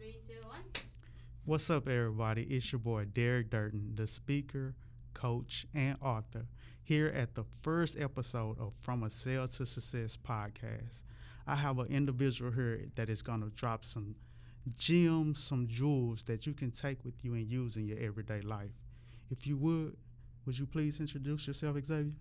Three, two, one. What's up, everybody? It's your boy Deric Durden, the speaker, coach, and author, here at the first episode of From a Sale to Success podcast. I have an individual here that is going to drop some gems, some jewels that you can take with you and use in your everyday life. If you would you please introduce yourself, Xavier?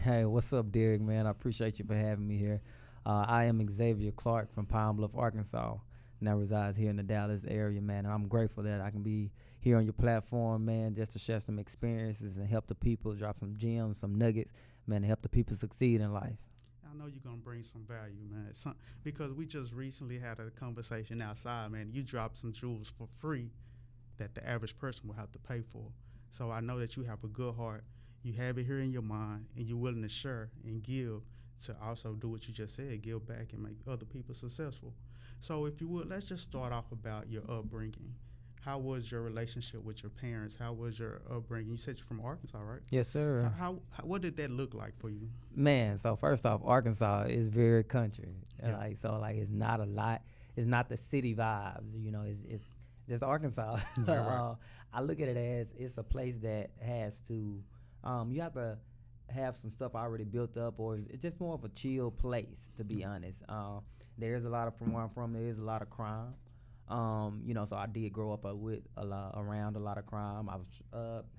Hey, what's up, Deric, man? I appreciate you for having me here. I am Xavier Clark from Pine Bluff, Arkansas. Now resides here in the Dallas area, man. And I'm grateful that I can be here on your platform, man, just to share some experiences and help the people, drop some gems, some nuggets, man, to help the people succeed in life. I know you're gonna bring some value, man. Because we just recently had a conversation outside, man. You dropped some jewels for free that the average person will have to pay for. So I know that you have a good heart. You have it here in your mind, and you're willing to share and give to also do what you just said, give back and make other people successful. So if you would, let's just start off about your upbringing. How was your relationship with your parents? How was your upbringing? You said you're from Arkansas, right? Yes, sir. What did that look like for you? Man, so first off, Arkansas is very country. Yeah. It's not a lot. It's not the city vibes, it's just Arkansas. Right. I look at it as it's a place that has to, you have to have some stuff already built up, or it's just more of a chill place, to be honest. There's a lot of, from where I'm from, there is a lot of crime. So I did grow up around a lot of crime. I was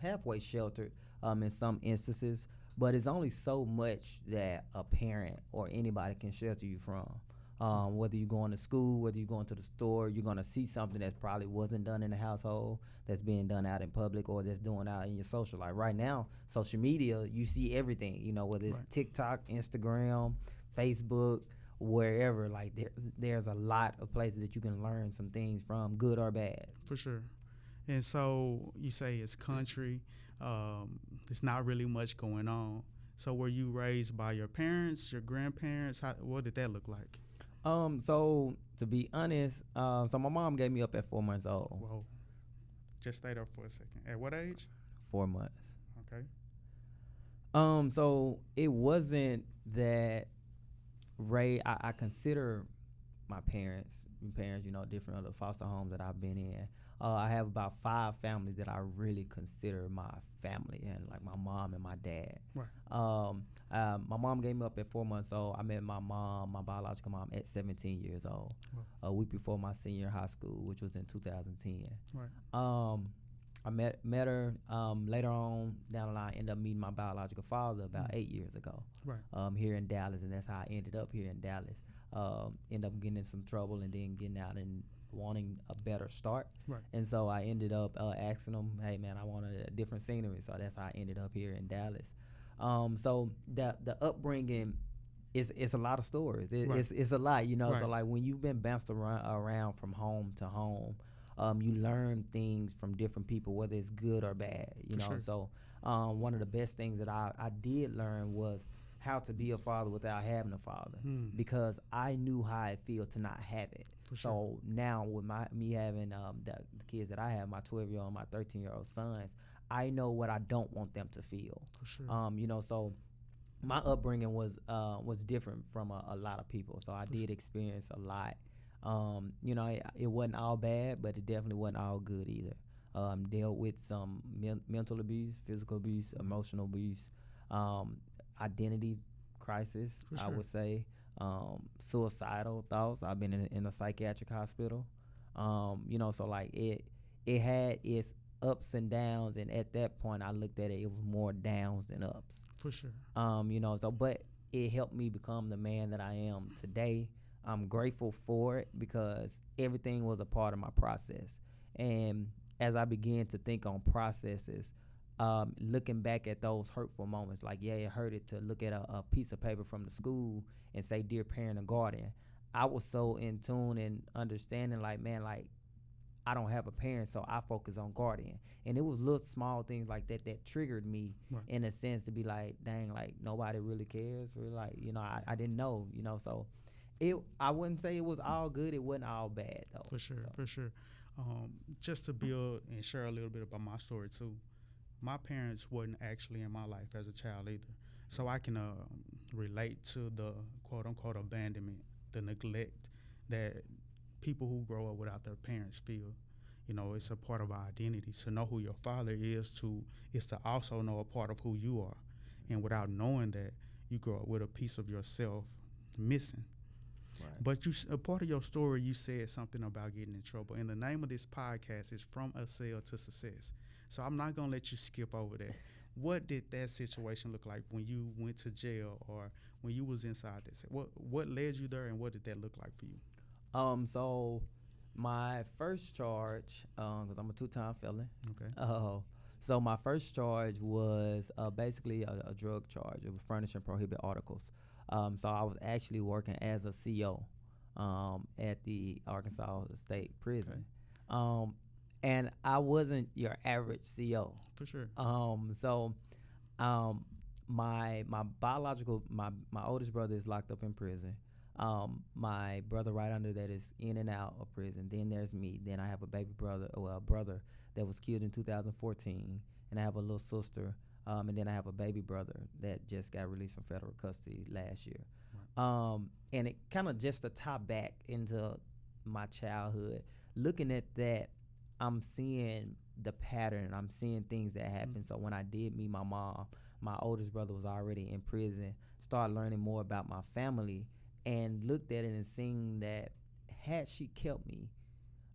halfway sheltered in some instances, but it's only so much that a parent or anybody can shelter you from. Whether you're going to school, whether you're going to the store, you're going to see something that probably wasn't done in the household that's being done out in public or that's doing out in your social life. Right now, social media, you see everything, whether it's Right. TikTok, Instagram, Facebook, wherever. Like there's a lot of places that you can learn some things from, good or bad. For sure. And so you say it's country. It's not really much going on. So were you raised by your parents, your grandparents? What did that look like? So to be honest, so my mom gave me up at 4 months old. Whoa. Just stay there for a second. At what age? 4 months. Okay. So it wasn't that I consider my parents, different other foster homes that I've been in. I have about 5 families that I really consider my family, and like my mom and my dad. Right. My mom gave me up at 4 months old. I met my biological mom, at 17 years old, Wow. a week before my senior year of high school, which was in 2010. Right. I met her later on down the line. Ended up meeting my biological father about 8 years ago. Right. Here in Dallas, and that's how I ended up here in Dallas. Ended up getting in some trouble and then getting out and wanting a better start. Right. And so I ended up asking him, hey man, I wanted a different scenery. So that's how I ended up here in Dallas. So the upbringing it's a lot of stories. Right. It's a lot, Right. So like when you've been bounced around from home to home, you learn things from different people, whether it's good or bad, Sure. So one of the best things that I did learn was how to be a father without having a father, because I knew how it feels to not have it. For sure. So now with me having the kids that I have, my 12-year-old and my 13-year-old sons, I know what I don't want them to feel. For sure. So my upbringing was different from a lot of people. So I did experience a lot. It wasn't all bad, but it definitely wasn't all good either. Dealt with some mental abuse, physical abuse, emotional abuse, identity crisis, For I sure. would say, suicidal thoughts. I've been in a psychiatric hospital. So like it had its ups and downs, and at that point I looked at it was more downs than ups. For sure. But it helped me become the man that I am today. I'm grateful for it because everything was a part of my process. And as I began to think on processes, looking back at those hurtful moments, like, yeah, it hurted to look at a piece of paper from the school and say, dear parent or guardian. I was so in tune and understanding, like, man, like, I don't have a parent, so I focus on guardian. And it was little small things like that triggered me, Right. in a sense, to be like, dang, like, nobody really cares. Really, like, I didn't know, so I wouldn't say it was all good. It wasn't all bad, though. For sure. So. For sure. Just to build and share a little bit about my story too. My parents wasn't actually in my life as a child either, so I can relate to the quote unquote abandonment, the neglect that people who grow up without their parents feel. You know, it's a part of our identity. To know who your father is to also know a part of who you are. And without knowing that, you grow up with a piece of yourself missing. Right. But a part of your story, you said something about getting in trouble. And the name of this podcast is From a Cell to Success. So I'm not going to let you skip over that. What did that situation look like when you went to jail or when you was inside that cell? What led you there, and what did that look like for you? So my first charge, because I'm a 2-time felon. Okay. So my first charge was basically a drug charge. It was furnishing prohibited articles. So I was actually working as a CO at the Arkansas State Prison. Okay. And I wasn't your average CO. For sure. My biological, my oldest brother is locked up in prison. My brother right under that is in and out of prison. Then there's me. Then I have a baby brother, or a brother that was killed in 2014, and I have a little sister. And then I have a baby brother that just got released from federal custody last year. Right. And it kind of just to tie back into my childhood, looking at that, I'm seeing the pattern. I'm seeing things that happen. Mm-hmm. So when I did meet my mom, my oldest brother was already in prison, started learning more about my family, and looked at it and seen that had she kept me,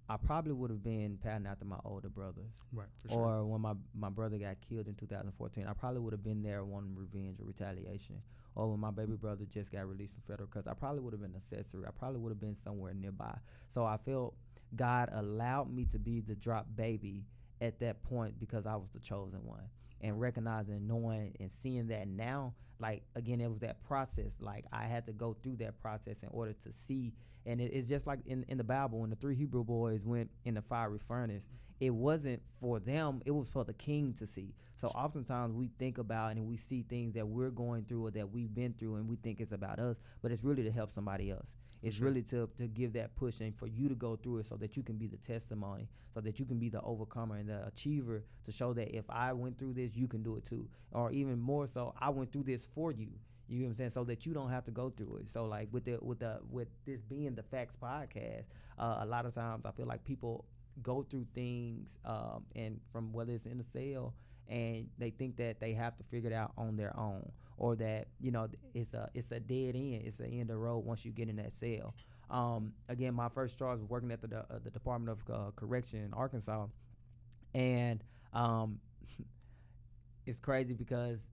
I probably would have been patterned after my older brothers. Right, for sure. Or when my brother got killed in 2014, I probably would have been there wanting revenge or retaliation. Or when my baby brother just got released from federal custody, I probably would have been an accessory. I probably would have been somewhere nearby. So I felt God allowed me to be the drop baby at that point because I was the chosen one. And recognizing, knowing, and seeing that now, like, again, it was that process. Like, I had to go through that process in order to see. And it's just like in the Bible, when the 3 Hebrew boys went in the fiery furnace, it wasn't for them, it was for the king to see. So oftentimes we think about and we see things that we're going through or that we've been through, and we think it's about us, but it's really to help somebody else. It's really to give that push and for you to go through it so that you can be the testimony, so that you can be the overcomer and the achiever, to show that if I went through this, you can do it too. Or even more so, I went through this for you. You know what I'm saying? So that you don't have to go through it. So like with this being the Facts podcast, a lot of times I feel like people go through things, and from whether it's in a cell, and they think that they have to figure it out on their own, or that, you know, it's a dead end. It's an end of the road once you get in that cell. Again, my first charge was working at the Department of Correction in Arkansas, and it's crazy because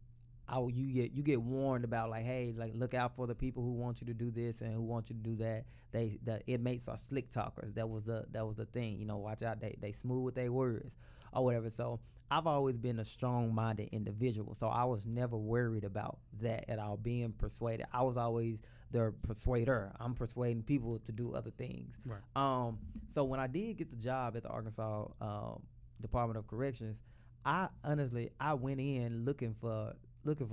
you get warned about, like, hey, like, look out for the people who want you to do this and who want you to do that. The inmates are slick talkers. That was the thing. You know, watch out. They smooth with their words or whatever. So I've always been a strong-minded individual. So I was never worried about that at all, being persuaded. I was always the persuader. I'm persuading people to do other things. Right. So when I did get the job at the Arkansas Department of Corrections, I went in looking for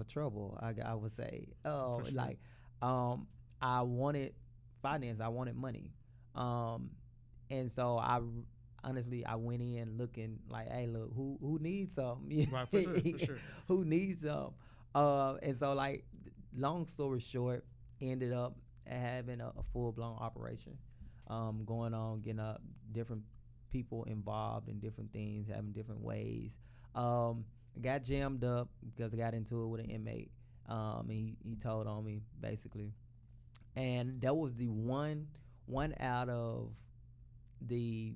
trouble. I would say, Sure. like, I wanted finance. I wanted money, and so I went in looking like, hey, look, who needs something? Right, for sure. Who needs some? And so, like, long story short, ended up having a full blown operation, going on, getting different people involved in different things, having different ways. Got jammed up because I got into it with an inmate. And he told on me, basically. And that was the one out of the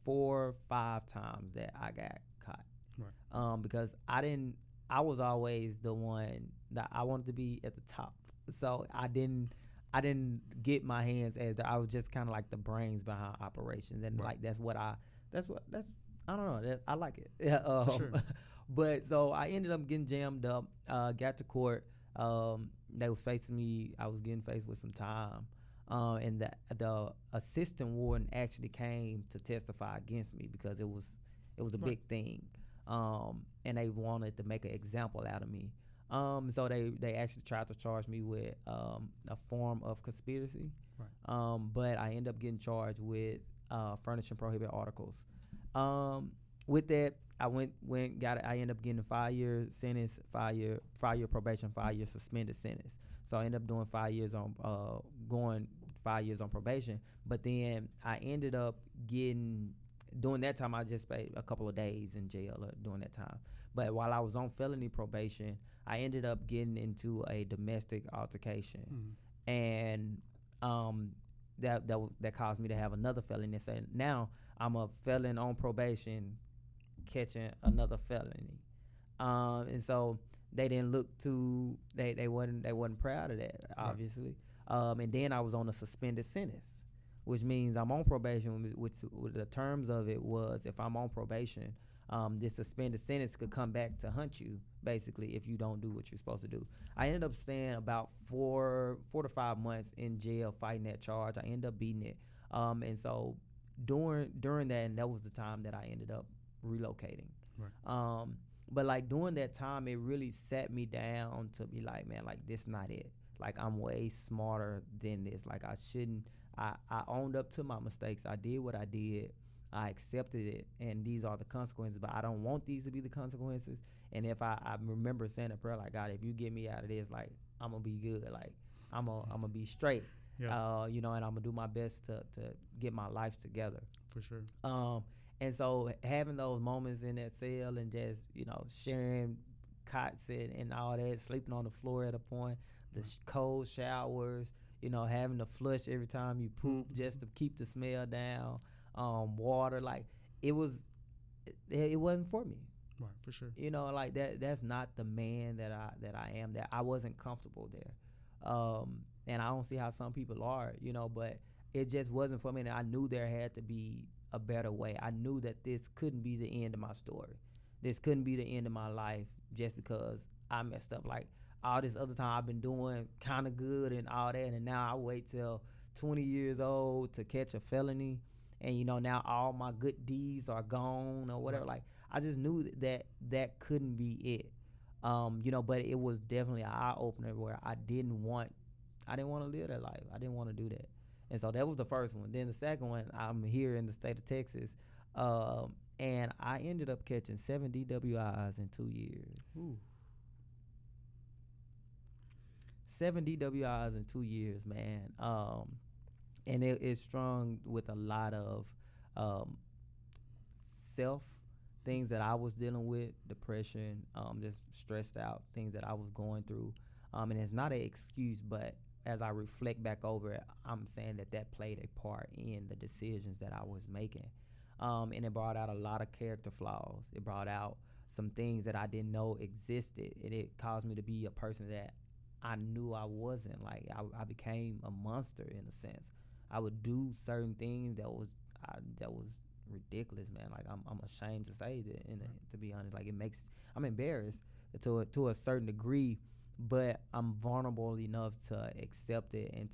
4 or 5 times that I got caught. Right. Because I was always the one that I wanted to be at the top. So I didn't get my hands I was just kind of like the brains behind operations. And right. like, I don't know. I like it. For sure. But so I ended up getting jammed up, got to court. They was facing me. I was getting faced with some time. And the assistant warden actually came to testify against me because it was a big thing. And they wanted to make an example out of me. So they actually tried to charge me with a form of conspiracy. Right. But I ended up getting charged with furnishing prohibited articles. With that, I got it. I ended up getting a 5-year sentence, 5-year probation, 5-year suspended sentence. So I ended up doing 5 years on going 5 years on probation. But then I ended up during that time, I just spent a couple of days in jail during that time. But while I was on felony probation, I ended up getting into a domestic altercation, and that caused me to have another felony. So now I'm a felon on probation, catching another felony, and so they didn't look too. They wasn't proud of that, obviously. Right. And then I was on a suspended sentence, which means I'm on probation. Which the terms of it was, if I'm on probation, this suspended sentence could come back to hunt you, basically, if you don't do what you're supposed to do. I ended up staying about 4 to 5 months in jail fighting that charge. I ended up beating it. And so during that, and that was the time that I ended up relocating. Right. But like during that time, it really sat me down to be like, man, like this not it. Like I'm way smarter than this. Like I shouldn't. I owned up to my mistakes. I did what I did. I accepted it, and these are the consequences. But I don't want these to be the consequences. And if I remember saying a prayer like, God, if you get me out of this, like I'm gonna be good. Like I'm gonna be straight. Yeah. And I'm gonna do my best to get my life together. For sure. And so having those moments in that cell and just sharing cots and all that, sleeping on the floor at a point, the cold showers, having to flush every time you poop just to keep the smell down. Water, like it wasn't for me. Right, for sure. Like that's not the man that I am. That I wasn't comfortable there. And I don't see how some people are, but it just wasn't for me. And I knew there had to be a better way. I knew that this couldn't be the end of my story. This couldn't be the end of my life just because I messed up. Like all this other time I've been doing kind of good and all that, and now I wait till 20 years old to catch a felony. And now all my good deeds are gone or whatever. Right. Like I just knew that couldn't be it. But it was definitely an eye opener where I didn't want to live that life. I didn't want to do that. And so that was the first one. Then the second one, I'm here in the state of Texas, and I ended up catching 7 DWIs in 2 years. Ooh. 7 DWIs in 2 years, man. And it's strung with a lot of self things that I was dealing with, depression, just stressed out, things that I was going through. And it's not an excuse, but as I reflect back over it, I'm saying that played a part in the decisions that I was making. And it brought out a lot of character flaws. It brought out some things that I didn't know existed. And it caused me to be a person that I knew I wasn't. Like I became a monster in a sense. I would do certain things that was ridiculous, man. Like I'm ashamed to say that, and to be honest, like I'm embarrassed to a certain degree, but I'm vulnerable enough to accept it and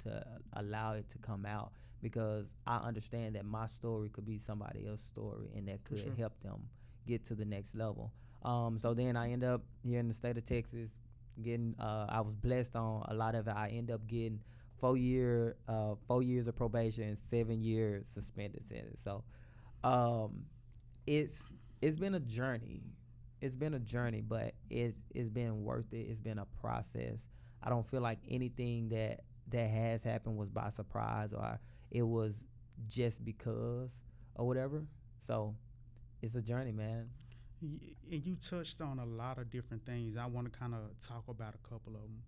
to allow it to come out, because I understand that my story could be somebody else's story, and that could help them get to the next level. So then I end up here in the state of Texas getting. I was blessed on a lot of it. I end up getting 4 years of probation and 7 years suspended sentence. So it's been a journey. It's been a journey, but it's been worth it. It's been a process. I don't feel like anything that has happened was by surprise or it was just because or whatever. So it's a journey, man. And you touched on a lot of different things. I want to kind of talk about a couple of them.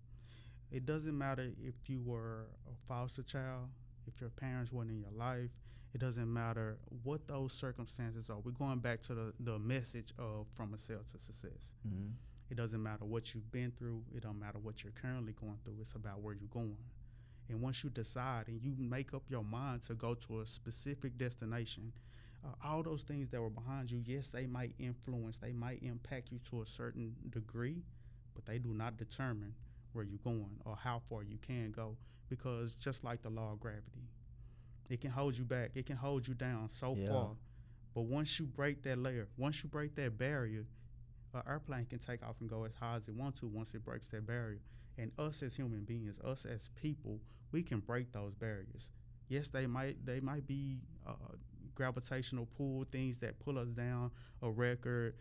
It doesn't matter if you were a foster child, if your parents weren't in your life. It doesn't matter what those circumstances are. We're going back to the message of from a cell to success. Mm-hmm. It doesn't matter what you've been through. It don't matter what you're currently going through. It's about where you're going. And once you decide and you make up your mind to go to a specific destination, all those things that were behind you, yes, they might influence, they might impact you to a certain degree, but they do not determine where you're going or how far you can go, because just like the law of gravity, it can hold you back, it can hold you down so far, but once you break that layer, once you break that barrier, an airplane can take off and go as high as it wants to once it breaks that barrier. And us as human beings, us as people, we can break those barriers. Yes, they might be gravitational pull, things that pull us down, a record,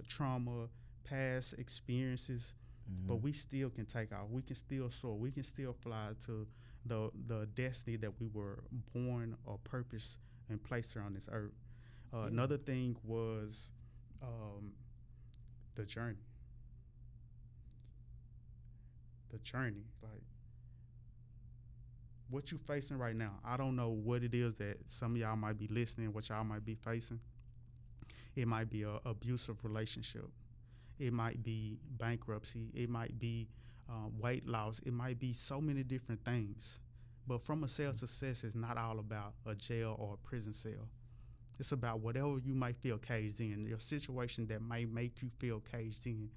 trauma, past experiences, but we still can take off. We can still soar. We can still fly to the destiny that we were born or purpose and placed here on this earth. Yeah. Another thing was the journey. The journey, like what you facing right now. I don't know what it is that some of y'all might be listening, what y'all might be facing. It might be a abusive relationship. It might be bankruptcy. It might be weight loss. It might be so many different things. But from a cell success is not all about a jail or a prison cell. It's about whatever you might feel caged in, your situation that might make you feel caged in.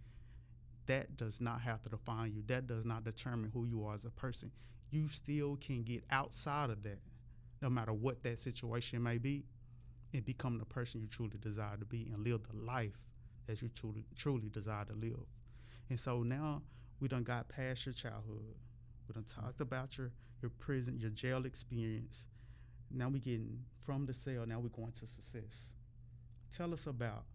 That does not have to define you. That does not determine who you are as a person. You still can get outside of that, no matter what that situation may be, and become the person you truly desire to be and live the life that you truly desire to live. And so now we done got past your childhood. We done talked about your prison, your jail experience. Now we getting from the cell, now we're going to success. Tell us about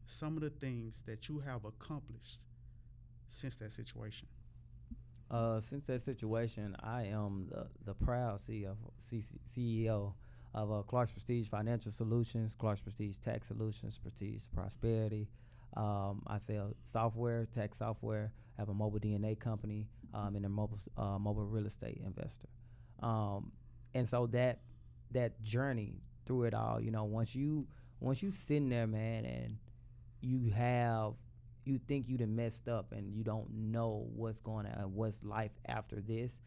some of the things that you have accomplished since that situation. Since that situation, I am the proud CEO of Clark's Prestige Financial Solutions, Clark's Prestige Tax Solutions, Prestige Prosperity. I sell software, tax software. I have a mobile DNA company and a mobile real estate investor. And so that journey through it all, once you sitting there, man, and you think you done messed up and you don't know what's life after this.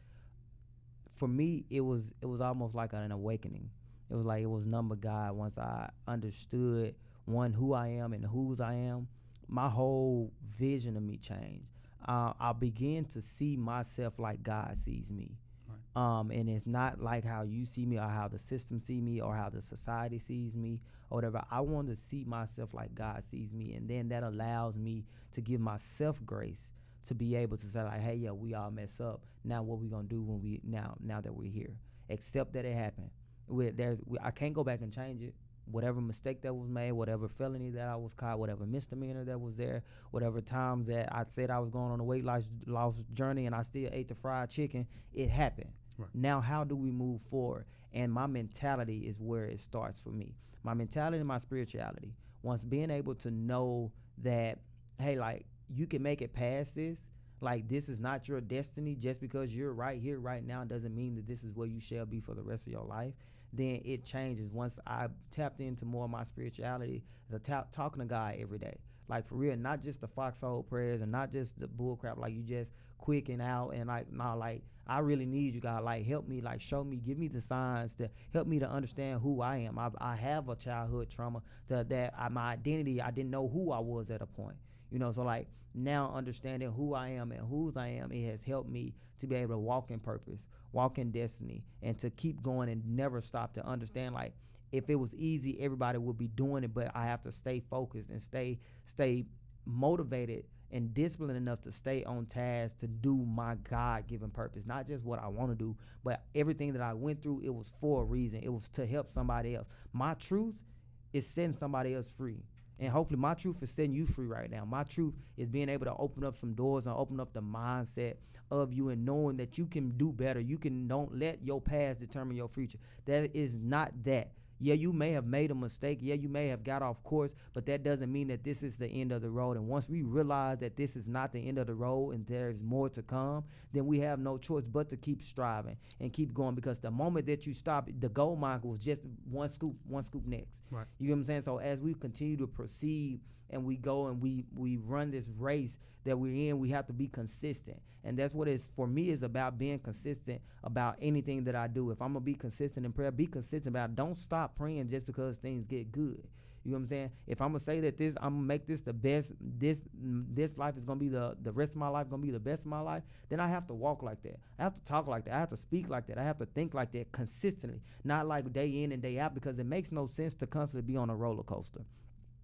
For me, it was almost like an awakening. It was like it was number God. Once I understood who I am and whose I am, my whole vision of me changed. I began to see myself like God sees me. Right. And it's not like how you see me or how the system see me or how the society sees me or whatever. I want to see myself like God sees me, and then that allows me to give myself grace to be able to say like, hey, yeah, we all mess up. Now what we gonna do when we now that we're here? Accept that it happened. I can't go back and change it. Whatever mistake that was made, whatever felony that I was caught, whatever misdemeanor that was there, whatever times that I said I was going on a weight loss journey and I still ate the fried chicken, it happened. Right. Now, how do we move forward? And my mentality is where it starts for me. My mentality and my spirituality. Once being able to know that, hey, like, you can make it past this. Like, this is not your destiny. Just because you're right here, right now, doesn't mean that this is where you shall be for the rest of your life. Then it changes. Once I tapped into more of my spirituality, talking to God every day. Like, for real, not just the foxhole prayers and not just the bull crap, like you just quick and out and like, nah, like, I really need you, God. Like, help me, like, show me, give me the signs to help me to understand who I am. I have a childhood trauma my identity, I didn't know who I was at a point. So like now understanding who I am and whose I am, it has helped me to be able to walk in purpose, walk in destiny, and to keep going and never stop to understand, like, if it was easy, everybody would be doing it, but I have to stay focused and stay motivated and disciplined enough to stay on task to do my God-given purpose. Not just what I want to do, but everything that I went through, it was for a reason. It was to help somebody else. My truth is setting somebody else free. And hopefully my truth is setting you free right now. My truth is being able to open up some doors and open up the mindset of you and knowing that you can do better. Don't let your past determine your future. That is not that. Yeah, you may have made a mistake. Yeah, you may have got off course, but that doesn't mean that this is the end of the road. And once we realize that this is not the end of the road and there's more to come, then we have no choice but to keep striving and keep going, because the moment that you stop, the gold mine was just one scoop next. Right. You know what I'm saying? So as we continue to proceed and we go and we run this race that we're in, we have to be consistent. And that's what it's, for me, is about being consistent about anything that I do. If I'm going to be consistent in prayer, be consistent about it. Don't stop praying just because things get good. You know what I'm saying? If I'm going to say that I'm going to make this the best, this life is going to be the rest of my life going to be the best of my life, then I have to walk like that. I have to talk like that. I have to speak like that. I have to think like that consistently, not like day in and day out, because it makes no sense to constantly be on a roller coaster.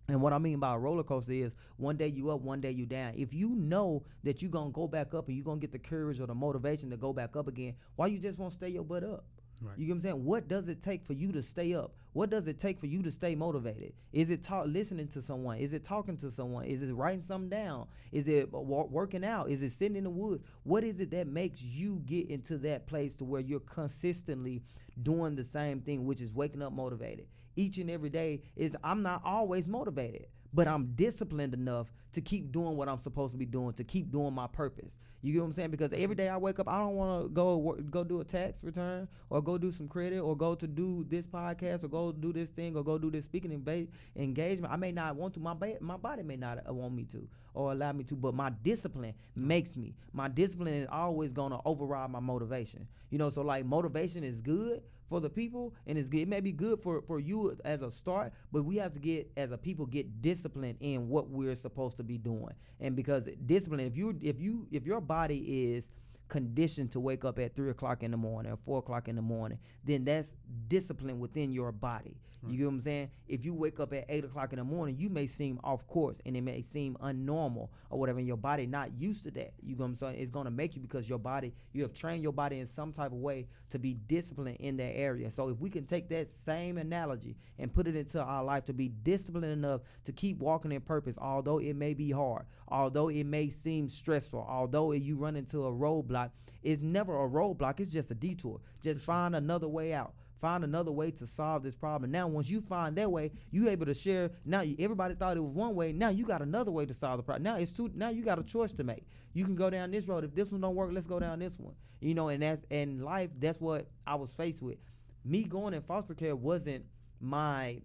And what I mean by a roller coaster is one day you up, one day you down. If you know that you're going to go back up and you're going to get the courage or the motivation to go back up again, why you just won't stay your butt up? Right. You get what I'm saying? What does it take for you to stay up? What does it take for you to stay motivated? Is it listening to someone? Is it talking to someone? Is it writing something down? Is it working out? Is it sitting in the woods? What is it that makes you get into that place to where you're consistently doing the same thing, which is waking up motivated? Each and every day I'm not always motivated, but I'm disciplined enough to keep doing what I'm supposed to be doing, to keep doing my purpose. You get what I'm saying? Because every day I wake up, I don't want to go do a tax return or go do some credit or go to do this podcast or go do this thing or go do this speaking engagement. I may not want to. My body may not want me to or allow me to, but my discipline makes me. My discipline is always going to override my motivation. You know, so like motivation is good for the people, and it may be good for you as a start, but we have to get, as a people, get disciplined in what we're supposed to be doing. And because discipline, if your body is conditioned to wake up at 3 o'clock in the morning or 4 o'clock in the morning, then that's discipline within your body. Right. You get what I'm saying? If you wake up at 8 o'clock in the morning, you may seem off course and it may seem unnormal or whatever, and your body not used to that. You know what I'm saying? It's going to make you, because you have trained your body in some type of way to be disciplined in that area. So if we can take that same analogy and put it into our life to be disciplined enough to keep walking in purpose, although it may be hard, although it may seem stressful, although you run into a roadblock, it's never a roadblock. It's just a detour. Just find another way out. Find another way to solve this problem. Now, once you find that way, you able to share. Now, everybody thought it was one way. Now you got another way to solve the problem. Now it's two. Now you got a choice to make. You can go down this road. If this one don't work, let's go down this one. You know, and that's in life. That's what I was faced with. Me going in foster care wasn't I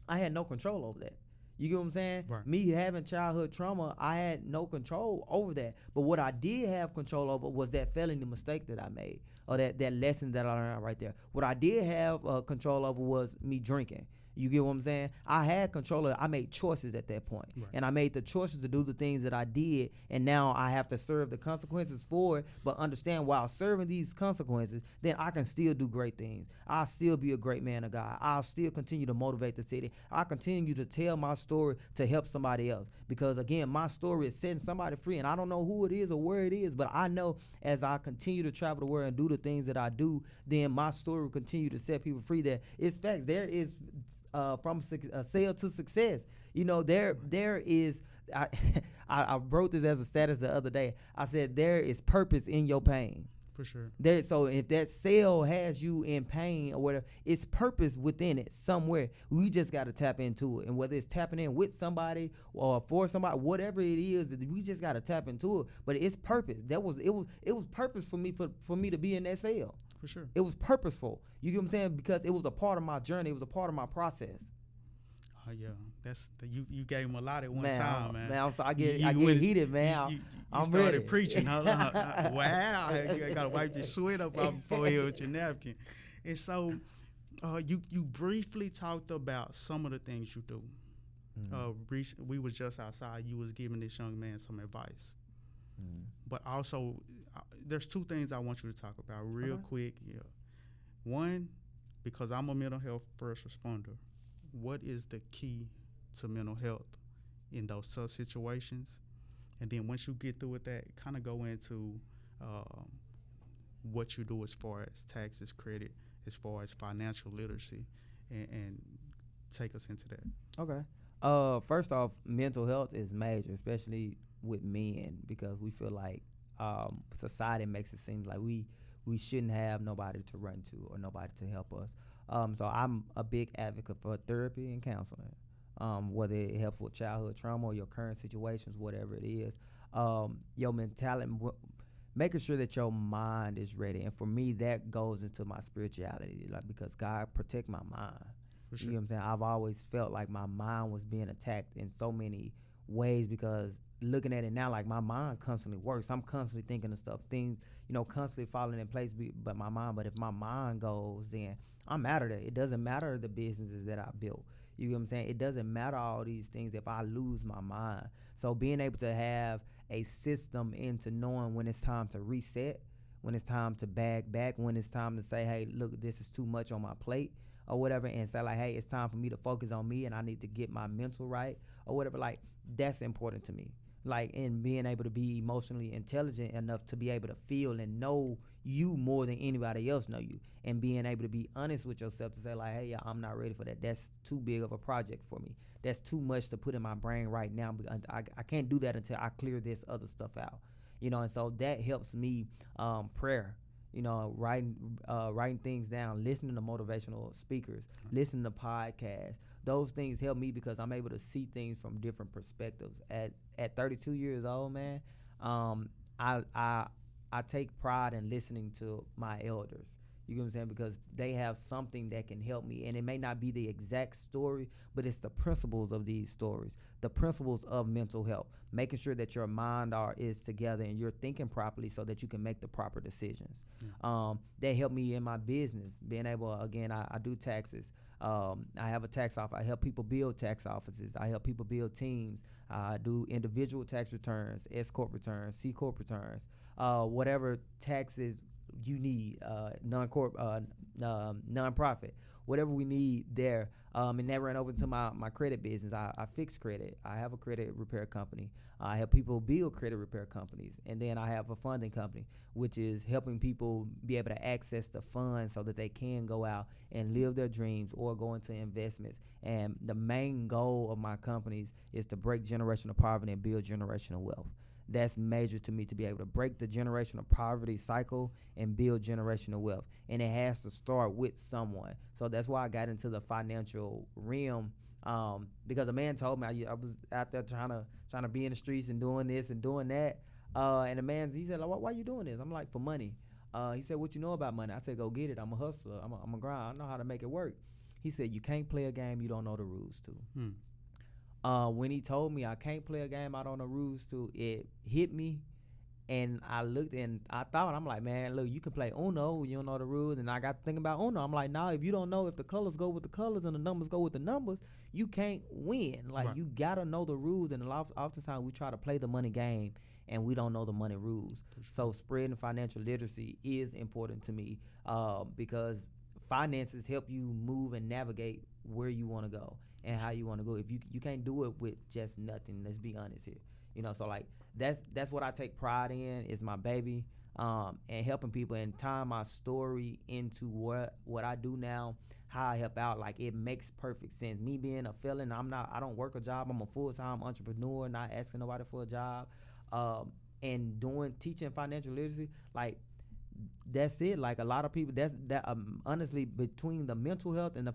had no control over that. You get what I'm saying? Right. Me having childhood trauma, I had no control over that. But what I did have control over was that felony mistake that I made, or that lesson that I learned right there. What I did have control over was me drinking. You get what I'm saying? I had control of it. I made choices at that point. Right. And I made the choices to do the things that I did, and now I have to serve the consequences for it, but understand while serving these consequences, then I can still do great things. I'll still be a great man of God. I'll still continue to motivate the city. I'll continue to tell my story to help somebody else, because again, my story is setting somebody free, and I don't know who it is or where it is, but I know as I continue to travel the world and do the things that I do, then my story will continue to set people free. That it's facts. There is from sale to success. You know, there is, I wrote this as a status the other day. I said, there is purpose in your pain. For sure. So if that sale has you in pain or whatever, it's purpose within it somewhere. We just got to tap into it. And whether it's tapping in with somebody or for somebody, whatever it is, we just got to tap into it. But it's purpose. It was purpose for me to be in that sale. For sure. It was purposeful. You get what I'm saying? Because it was a part of my journey. It was a part of my process. Oh yeah, you gave him a lot at one time, man. Man, I'm sorry, I get heated, man. You I'm started ready. preaching. Wow, you gotta wipe your sweat up off before you with your napkin. And so, you briefly talked about some of the things you do. Mm-hmm. We was just outside. You was giving this young man some advice, but also there's two things I want you to talk about real quick. Yeah, one, because I'm a mental health first responder. What is the key to mental health in those tough situations? And then once you get through with that, kind of go into what you do as far as taxes, credit, as far as financial literacy, and take us into that. Okay. First off, mental health is major, especially with men, because we feel like society makes it seem like we shouldn't have nobody to run to or nobody to help us. So I'm a big advocate for therapy and counseling, whether it helps with childhood trauma or your current situations, whatever it is. Your mentality, making sure that your mind is ready. And for me, that goes into my spirituality, like, because God protect my mind. For sure. You know what I'm saying? I've always felt like my mind was being attacked in so many ways, because looking at it now, like, my mind constantly works. I'm constantly thinking of stuff, things, constantly falling in place, but if my mind goes, then I'm out of there. It doesn't matter the businesses that I built. You know what I'm saying? It doesn't matter all these things if I lose my mind. So being able to have a system into knowing when it's time to reset, when it's time to bag back, when it's time to say, hey, look, this is too much on my plate or whatever, and say, like, hey, it's time for me to focus on me and I need to get my mental right or whatever, like, that's important to me. like in being able to be emotionally intelligent enough to be able to feel and know you more than anybody else know you, and being able to be honest with yourself to say like, hey, yeah, I'm not ready for that. That's too big of a project for me. That's too much to put in my brain right now. I can't do that until I clear this other stuff out, and so that helps me. Prayer, writing things down, listening to motivational speakers, listening to podcasts. Those things help me because I'm able to see things from different perspectives. At 32 years old, man, I take pride in listening to my elders. You get what I'm saying? Because they have something that can help me. And it may not be the exact story, but it's the principles of these stories, the principles of mental health, making sure that your mind is together and you're thinking properly so that you can make the proper decisions. They help me in my business, being able, again, I do taxes. I have a tax office. I help people build tax offices. I help people build teams. I do individual tax returns, S-Corp returns, C-Corp returns, whatever taxes you need, nonprofit, whatever we need there. And that ran over to my credit business. I fix credit. I have a credit repair company. I help people build credit repair companies. And then I have a funding company, which is helping people be able to access the funds so that they can go out and live their dreams or go into investments. And the main goal of my companies is to break generational poverty and build generational wealth. That's major to me, to be able to break the generational poverty cycle and build generational wealth. And it has to start with someone. So that's why I got into the financial realm, because a man told me I was out there trying to be in the streets and doing this and doing that. And he said, like, why you doing this? I'm like, for money. He said, what you know about money? I said, go get it. I'm a hustler. I'm a grind. I know how to make it work. He said, you can't play a game you don't know the rules to. When he told me I can't play a game I don't know rules to, it hit me. And I looked and I thought, I'm like, man, look, you can play Uno, you don't know the rules. And I got to think about Uno. I'm like, nah, if you don't know if the colors go with the colors and the numbers go with the numbers, you can't win. Like, right. You got to know the rules. And oftentimes we try to play the money game and we don't know the money rules. So spreading financial literacy is important to me, because finances help you move and navigate where you want to go and how you want to go. If you can't do it with just nothing, let's be honest here. So like that's what I take pride in, is my baby, and helping people and tying my story into what I do now, how I help out. Like, it makes perfect sense. Me being a felon, I don't work a job. I'm a full-time entrepreneur, not asking nobody for a job, and teaching financial literacy. Like, that's it. Like, a lot of people, honestly, between the mental health and the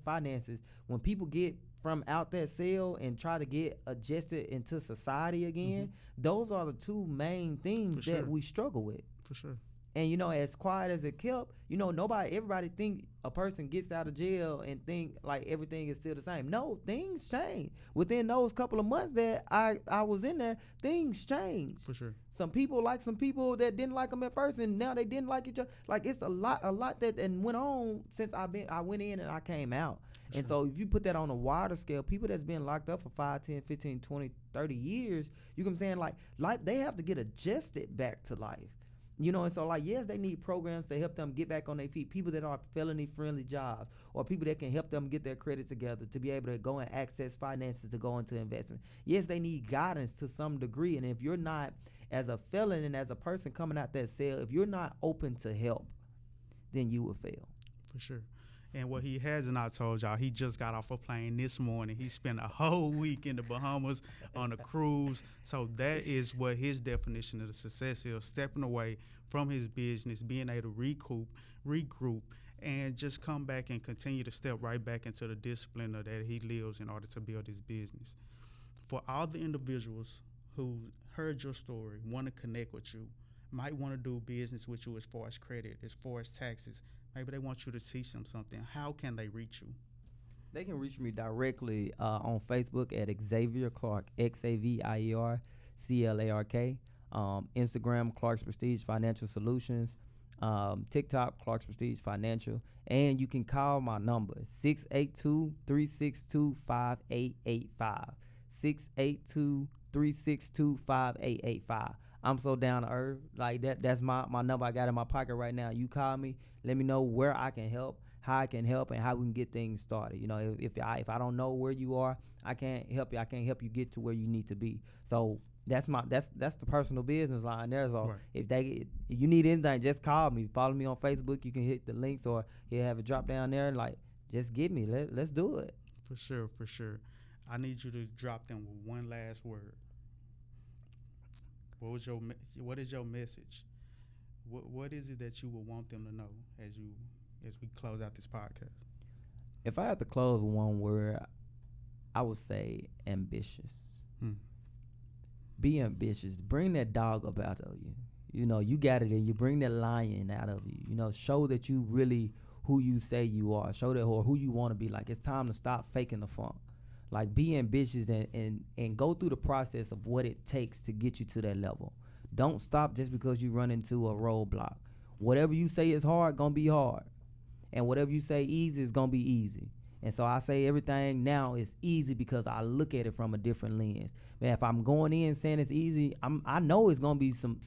finances, when people get from out that cell and try to get adjusted into society again, those are the two main things that we struggle with. For sure. And, as quiet as it kept, everybody think a person gets out of jail and think like everything is still the same. No, things change. Within those couple of months that I was in there, things changed. For sure. Some people like some people that didn't like them at first, and now they didn't like each other. Like, it's a lot that and went on since I went in and I came out. For and sure. So if you put that on a wider scale, people that's been locked up for 5, 10, 15, 20, 30 years, you know what I'm saying? Like they have to get adjusted back to life. And so, like, yes, they need programs to help them get back on their feet. People that are felony-friendly jobs, or people that can help them get their credit together to be able to go and access finances to go into investment. Yes, they need guidance to some degree. And if you're not, as a felon and as a person coming out that cell, if you're not open to help, then you will fail. For sure. And what he has not told y'all, he just got off a plane this morning. He spent a whole week in the Bahamas on a cruise. So that is what his definition of success is: stepping away from his business, being able to regroup, and just come back and continue to step right back into the discipline that he lives in order to build his business. For all the individuals who heard your story, want to connect with you, might want to do business with you as far as credit, as far as taxes, maybe they want you to teach them something, how can they reach you? They can reach me directly on Facebook at Xavier Clark, XavierClark. Instagram, Clark's Prestige Financial Solutions. TikTok, Clark's Prestige Financial. And you can call my number, 682-362-5885. 682-362-5885. I'm so down to earth. Like, that's my number I got in my pocket right now. You call me, let me know where I can help, how I can help, and how we can get things started. If I don't know where you are, I can't help you. I can't help you get to where you need to be. So That's the personal business line there. So Right. if you need anything, just call me. Follow me on Facebook. You can hit the links, or he'll have it drop down there. Like, just get me. Let's do it. For sure, for sure. I need you to drop them with one last word. What is your message? What is it that you would want them to know as we close out this podcast? If I had to close with one word, I would say ambitious. Be ambitious. Bring that dog up out of you. You know, you got it in you. Bring that lion out of you. You know, show that you really who you say you are. Show that, or who you want to be. Like, it's time to stop faking the funk. Like, be ambitious and go through the process of what it takes to get you to that level. Don't stop just because you run into a roadblock. Whatever you say is hard, gonna be hard. And whatever you say easy is gonna be easy. And so I say everything now is easy because I look at it from a different lens. Man, if I'm going in saying it's easy, I know it's gonna be some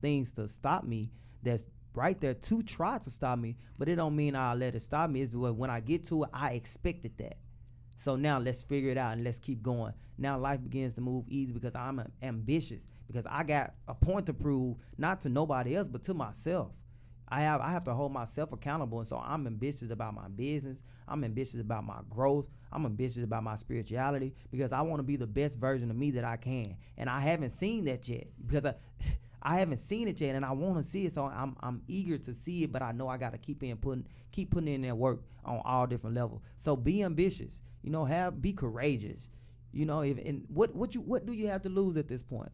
things to stop me that's right there to try to stop me, but it don't mean I'll let it stop me. It's when I get to it, I expected that. So now let's figure it out and let's keep going. Now life begins to move easy because I'm ambitious, because I got a point to prove, not to nobody else, but to myself. I have to hold myself accountable, and so I'm ambitious about my business. I'm ambitious about my growth. I'm ambitious about my spirituality, because I want to be the best version of me that I can. And I haven't seen that yet, because I haven't seen it yet, and I want to see it. So I'm eager to see it, but I know I got to keep putting in that work on all different levels. So be ambitious. You know, be courageous. You know, what do you have to lose at this point?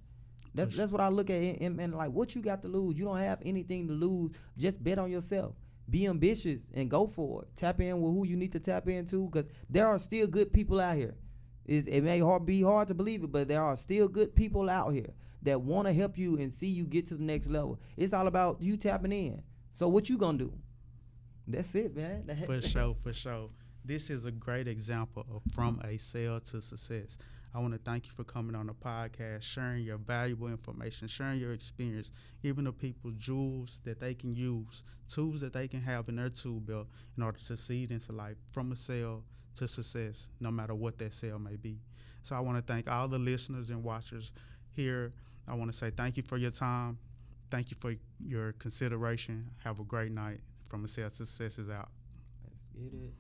That's what I look at, and like, what you got to lose? You don't have anything to lose. Just bet on yourself. Be ambitious and go for it. Tap in with who you need to tap into, because there are still good people out here. It may be hard to believe it, but there are still good people out here that want to help you and see you get to the next level. It's all about you tapping in. So what you gonna do? That's it, man. For sure, for sure. This is a great example of from a sale to success. I want to thank you for coming on the podcast, sharing your valuable information, sharing your experience, giving the people jewels that they can use, tools that they can have in their tool belt in order to succeed into life, from a sale to success, no matter what that sale may be. So I want to thank all the listeners and watchers here. I want to say thank you for your time. Thank you for your consideration. Have a great night. From a sale to success is out. Let's get it.